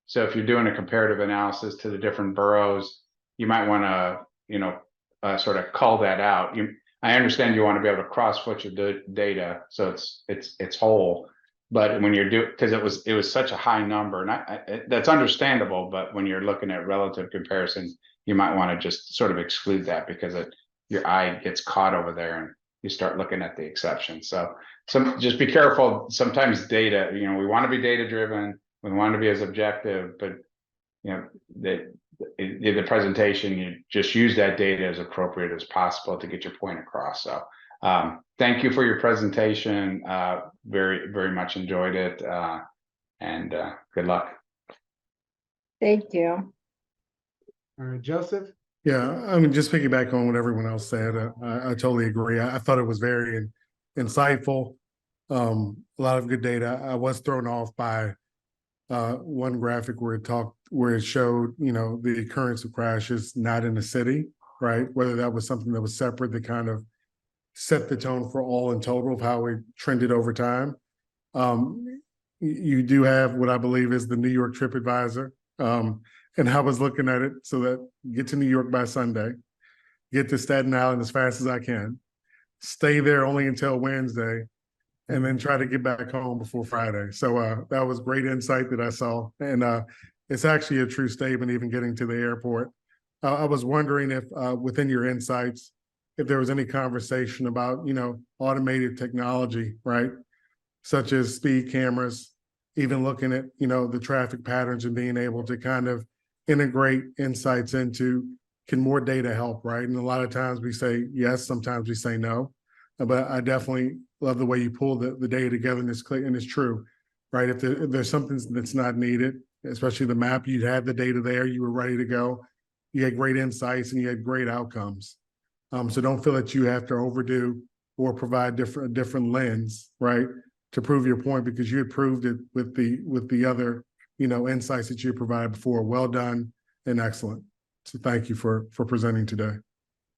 So if you're doing a comparative analysis to the different boroughs, you might want to, sort of call that out. I understand you want to be able to cross-foot your data, so it's whole. But when you're doing, because it was such a high number, and that's understandable. But when you're looking at relative comparisons, you might want to just sort of exclude that because your eye gets caught over there and you start looking at the exceptions. So just be careful. Sometimes data, we want to be data driven. We want to be as objective, but the presentation, you just use that data as appropriate as possible to get your point across. So thank you for your presentation. Very, very much enjoyed it. And good luck. Thank you. All right, Joseph. Yeah, I mean, just piggyback on what everyone else said. I totally agree. I thought it was very insightful. A lot of good data. I was thrown off by one graphic where it showed, the occurrence of crashes not in the city, right? Whether that was something that was separate that kind of set the tone for all in total of how it trended over time. You do have what I believe is the New York TripAdvisor. And I was looking at it so that get to New York by Sunday, get to Staten Island as fast as I can, stay there only until Wednesday, and then try to get back home before Friday. So that was great insight that I saw. And it's actually a true statement, even getting to the airport. I was wondering if within your insights, if there was any conversation about, automated technology, right? Such as speed cameras, even looking at, the traffic patterns and being able to kind of integrate insights into, can more data help, right? And a lot of times we say yes, sometimes we say no. But I definitely love the way you pull the data together and it's true, right? If there's something that's not needed, especially the map, you had the data there, you were ready to go, you had great insights and you had great outcomes. So don't feel that you have to overdo or provide a different lens, right, to prove your point, because you had proved it with the other, insights that you provided before. Well done and excellent. So thank you for presenting today.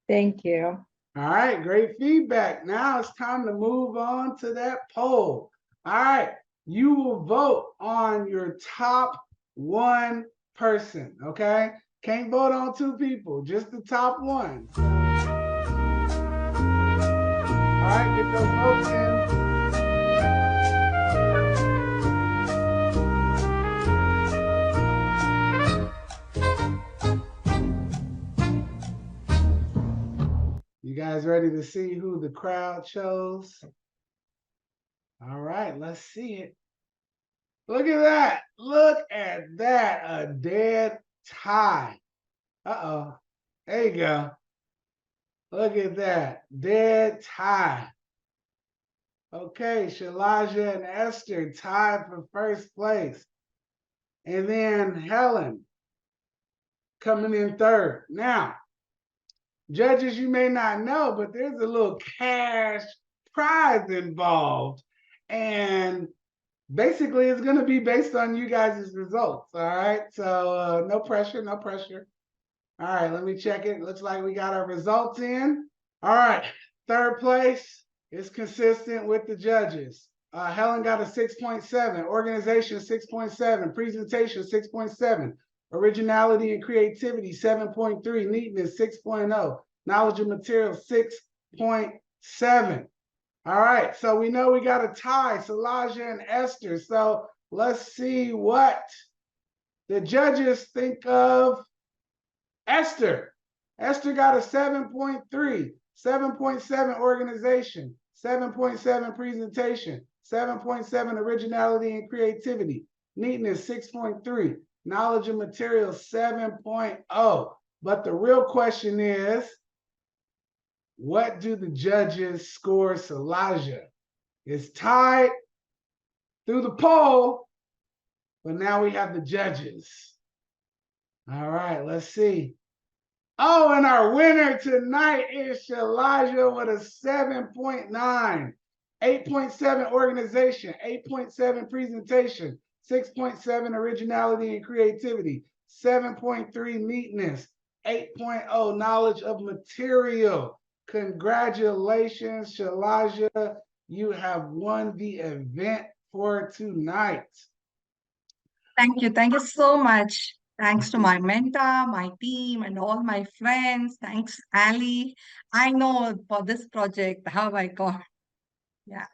Thank you. All right, great feedback. Now it's time to move on to that poll. All right, you will vote on your top one person, okay? Can't vote on two people, just the top one. All right, get those votes in. You guys ready to see who the crowd chose? All right, let's see it. Look at that. Look at that. A dead tie. Uh-oh. There you go. Look at that. Dead tie. Okay, Shalaja and Esther tied for first place. And then Helen coming in third. Now, judges, you may not know, but there's a little cash prize involved. And basically, it's going to be based on you guys' results. All right. So no pressure, no pressure. All right. Let me check it. Looks like we got our results in. All right. Third place is consistent with the judges. Helen got a 6.7, organization 6.7, presentation 6.7, originality and creativity 7.3, neatness 6.0, knowledge of material 6.7. All right, so we know we got a tie, Shalaja and Esther. So let's see what the judges think of Esther. Esther got a 7.3, 7.7 organization, 7.7 presentation, 7.7 originality and creativity, neatness 6.3, knowledge of material 7.0. But the real question is, what do the judges score Shalaja? It's tied through the poll, but now we have the judges. All right, let's see. Oh, and our winner tonight is Shalaja with a 7.9, 8.7 organization, 8.7 presentation, 6.7 originality and creativity, 7.3 neatness, 8.0 knowledge of material. Congratulations, Shalaja. You have won the event for tonight. Thank you. Thank you so much. Thanks to my mentor, my team, and all my friends. Thanks, Ali. I know for this project how I got. Yeah.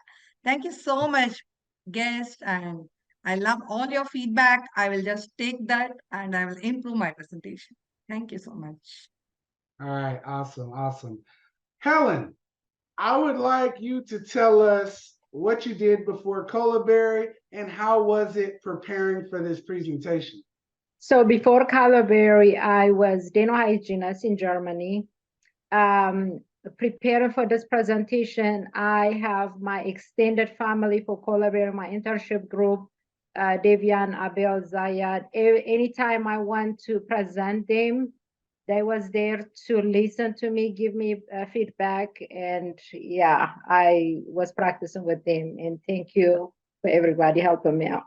Thank you so much, guest. And I love all your feedback. I will just take that and I will improve my presentation. Thank you so much. All right, awesome, awesome. Helen, I would like you to tell us what you did before Colaberry and how was it preparing for this presentation? So before Colaberry, I was dental hygienist in Germany. Preparing for this presentation, I have my extended family for Colaberry, my internship group, Devian, Abel, Zayad. Anytime I want to present them, they was there to listen to me, give me feedback, and yeah, I was practicing with them. And thank you for everybody helping me out.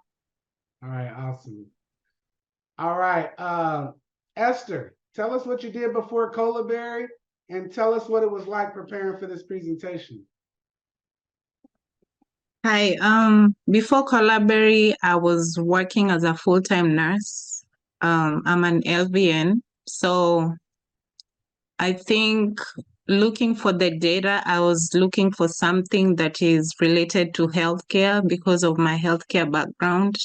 All right, awesome. All right, Esther, tell us what you did before Colaberry and tell us what it was like preparing for this presentation. Hi, before Colaberry, I was working as a full-time nurse. I'm an LVN, so I think looking for the data, I was looking for something that is related to healthcare because of my healthcare background.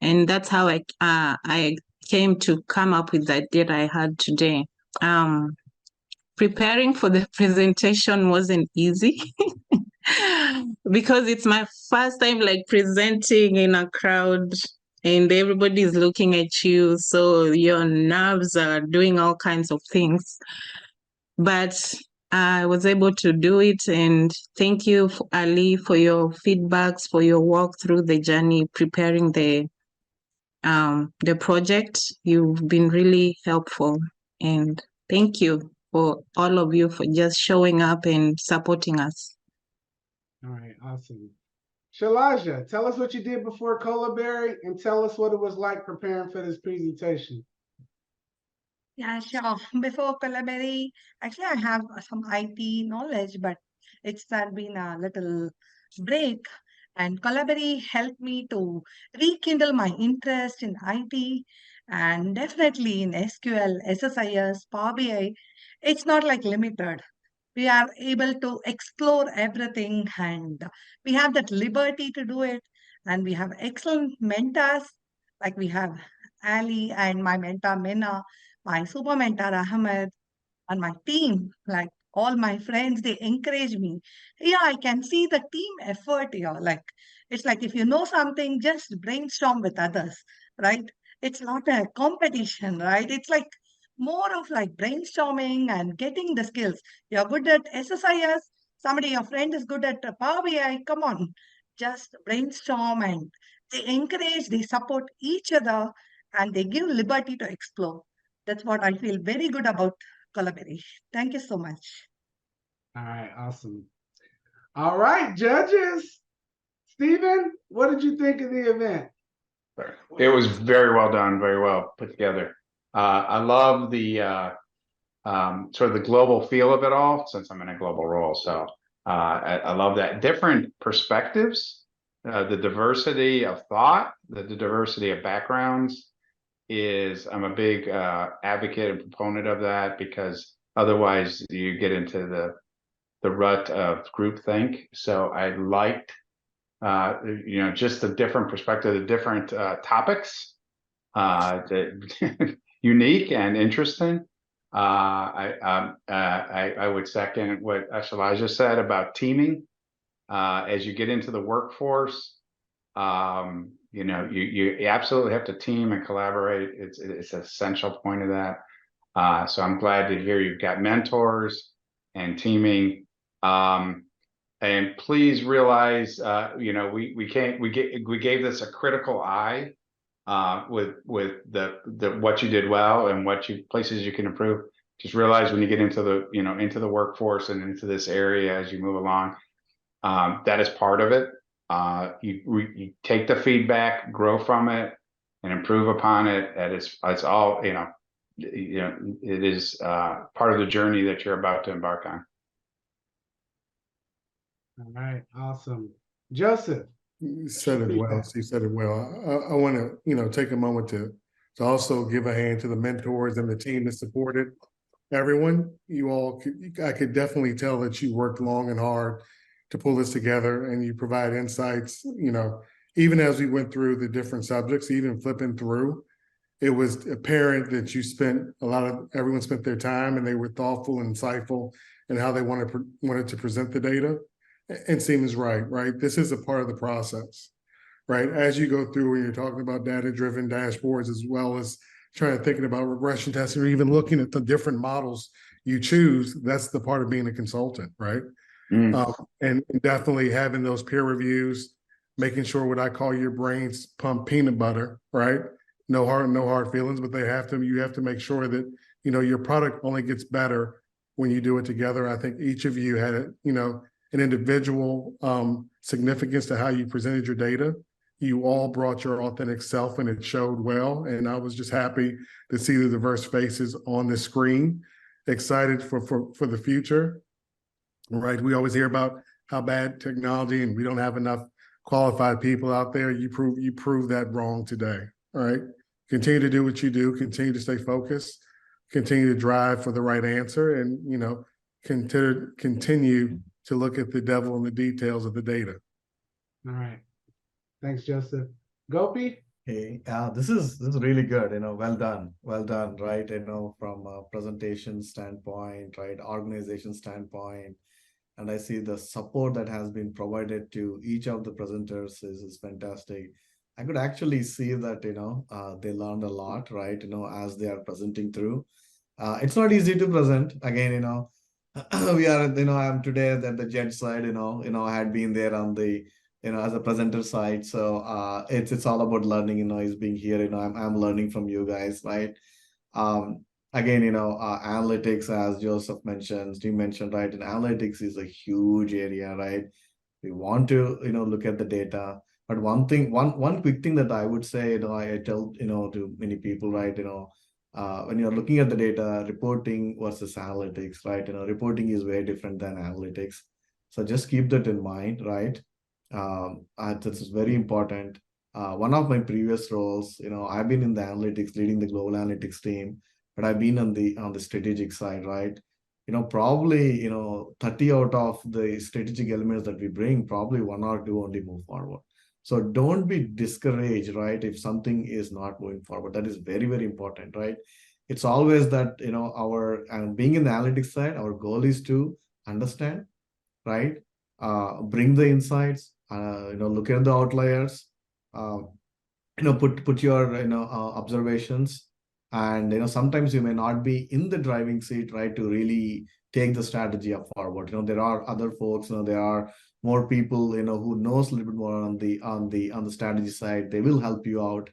And that's how I came to come up with the data I had today. Preparing for the presentation wasn't easy because it's my first time like presenting in a crowd and everybody is looking at you. So your nerves are doing all kinds of things. But I was able to do it. And thank you, Ali, for your feedbacks, for your walk through the journey, preparing the project. You've been really helpful. And thank you for all of you for just showing up and supporting us. All right, awesome. Shalaja, tell us what you did before Colaberry and tell us what it was like preparing for this presentation. Yeah, sure. Before Colaberry, actually, I have some IT knowledge, but it's been a little break. And Colaberry helped me to rekindle my interest in IT and definitely in SQL, SSIS, Power BI. It's not like limited. We are able to explore everything and we have that liberty to do it. And we have excellent mentors, like we have Ali and my mentor Minna, my super mentor Ahmed, and my team, like all my friends, they encourage me. Yeah, I can see the team effort here. Like it's like if you know something, just brainstorm with others, right? It's not a competition, right? It's like more of like brainstorming and getting the skills. You're good at SSIS, somebody, your friend is good at Power BI. Come on, just brainstorm and they encourage, they support each other and they give liberty to explore. That's what I feel very good about Colaberry. Thank you so much. All right, awesome. All right, judges. Stephen, what did you think of the event? It was very well done, very well put together. I love the sort of the global feel of it all, since I'm in a global role. So I love that. Different perspectives, the diversity of thought, the diversity of backgrounds I'm a big advocate and proponent of that, because otherwise you get into the rut of groupthink. So I liked just the different perspective, the different topics, unique and interesting. I would second what Elijah said about teaming. As you get into the workforce, you absolutely have to team and collaborate. It's an essential point of that. So I'm glad to hear you've got mentors and teaming. And please realize, we gave this a critical eye with the what you did well and places you can improve. Just realize when you get into the workforce and into this area as you move along, that is part of it. You take the feedback, grow from it, and improve upon it. And it's all it is part of the journey that you're about to embark on. All right, awesome. Joseph. You said it well. You said it well. I want to, take a moment to also give a hand to the mentors and the team that supported everyone. I could definitely tell that you worked long and hard to pull this together, and you provide insights, even as we went through the different subjects, even flipping through, it was apparent that everyone spent their time and they were thoughtful and insightful in how they wanted to present the data. And seems right? This is a part of the process, right? As you go through and you're talking about data-driven dashboards, as well as thinking about regression testing, or even looking at the different models you choose, that's the part of being a consultant, right? And definitely having those peer reviews, making sure what I call your brains pump peanut butter, right? No hard feelings, but you have to make sure that, your product only gets better when you do it together. I think each of you had, an individual significance to how you presented your data. You all brought your authentic self, and it showed well. And I was just happy to see the diverse faces on the screen, excited for the future, right? We always hear about how bad technology and we don't have enough qualified people out there. You prove that wrong today, all right? Continue to do what you do, continue to stay focused, continue to drive for the right answer, and, continue to look at the devil in the details of the data. All right. Thanks, Joseph. Gopi? Hey, this is really good, well done, right? From a presentation standpoint, right, organization standpoint, and I see the support that has been provided to each of the presenters is fantastic. I could actually see that, they learned a lot, right, as they are presenting through. It's not easy to present. Again, we are, I am today at the judge side, I had been there on the, as a presenter side. So it's all about learning, is being here, I'm learning from you guys, right? Again, analytics, as Joseph mentioned, you mentioned, right? And analytics is a huge area, right? We want to, look at the data. But one quick thing that I would say, I tell, to many people, right? When you're looking at the data, reporting versus analytics, right? Reporting is very different than analytics. So just keep that in mind, right? This is very important. One of my previous roles, I've been in the analytics, leading the global analytics team, but I've been on the strategic side, right? Probably, 30 out of the strategic elements that we bring, probably 1 or 2 only move forward. So don't be discouraged, right? If something is not moving forward, that is very, very important, right? It's always that, being in the analytics side, our goal is to understand, right? Bring the insights, look at the outliers, put your, observations, and, sometimes you may not be in the driving seat, right? To really take the strategy up forward. There are other folks, there are more people, who knows a little bit more on the strategy side. They will help you out,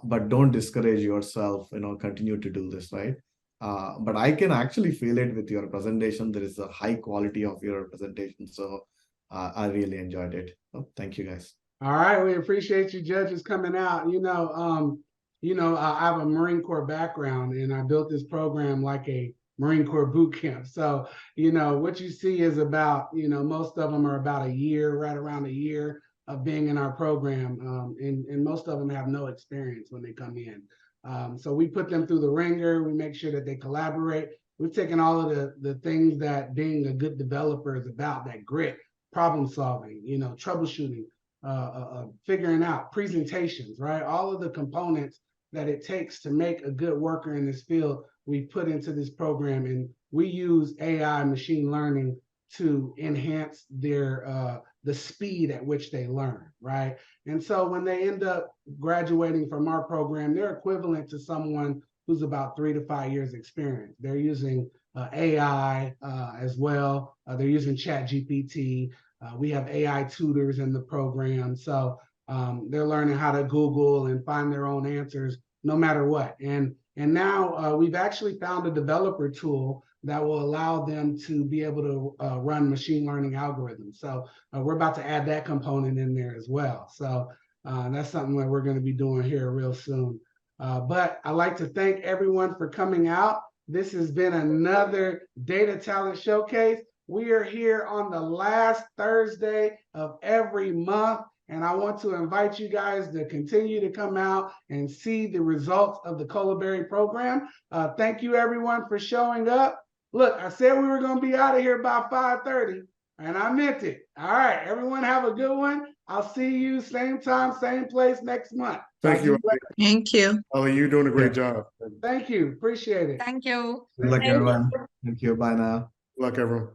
but don't discourage yourself, continue to do this, right? But I can actually feel it with your presentation. There is a high quality of your presentation. So I really enjoyed it. Thank you, guys. All right, we appreciate you judges coming out. I have a Marine Corps background, and I built this program like a Marine Corps boot camp. So, what you see is about, most of them are about a year, right around a year of being in our program. And most of them have no experience when they come in. So we put them through the ringer. We make sure that they collaborate. We've taken all of the things that being a good developer is about, that grit, problem solving, troubleshooting, figuring out presentations, right? All of the components that it takes to make a good worker in this field, we put into this program, and we use AI, machine learning, to enhance their the speed at which they learn, right? And so when they end up graduating from our program, they're equivalent to someone who's about 3 to 5 years experience. They're using AI as well. They're using ChatGPT. We have AI tutors in the program. So they're learning how to Google and find their own answers no matter what. And now we've actually found a developer tool that will allow them to be able to run machine learning algorithms. So we're about to add that component in there as well. So that's something that we're going to be doing here real soon. But I'd like to thank everyone for coming out. This has been another Data Talent Showcase. We are here on the last Thursday of every month. And I want to invite you guys to continue to come out and see the results of the Colaberry program. Thank you everyone for showing up. Look, I said we were going to be out of here by 5:30, and I meant it. All right, everyone have a good one. I'll see you same time, same place next month. Thank you. Thank you. Ali, you're doing a great job. Thank you. Appreciate it. Thank you. Good luck, everyone. Thank you. Bye now. Good luck, everyone.